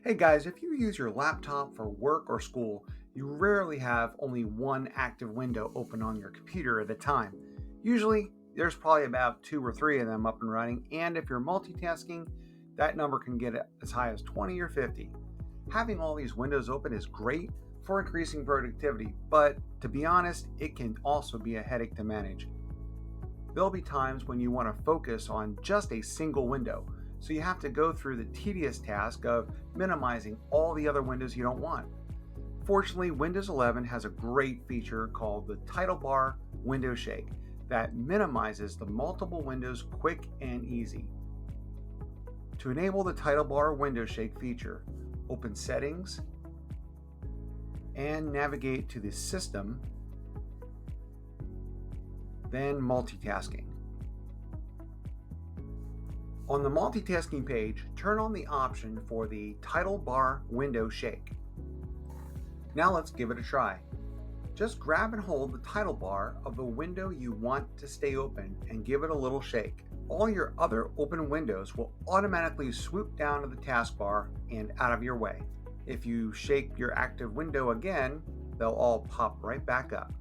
Hey guys, if you use your laptop for work or school, you rarely have only one active window open on your computer at a time. Usually, there's probably about two or three of them up and running, and if you're multitasking, that number can get as high as 20 or 50. Having all these windows open is great for increasing productivity, but to be honest, it can also be a headache to manage. There'll be times when you want to focus on just a single window, so you have to go through the tedious task of minimizing all the other windows you don't want. Fortunately, Windows 11 has a great feature called the title bar window shake that minimizes the multiple windows quick and easy. To enable the title bar window shake feature, open Settings and navigate to the System, then Multitasking. On the multitasking page, turn on the option for the title bar window shake. Now let's give it a try. Just grab and hold the title bar of the window you want to stay open and give it a little shake. All your other open windows will automatically swoop down to the taskbar and out of your way. If you shake your active window again, they'll all pop right back up.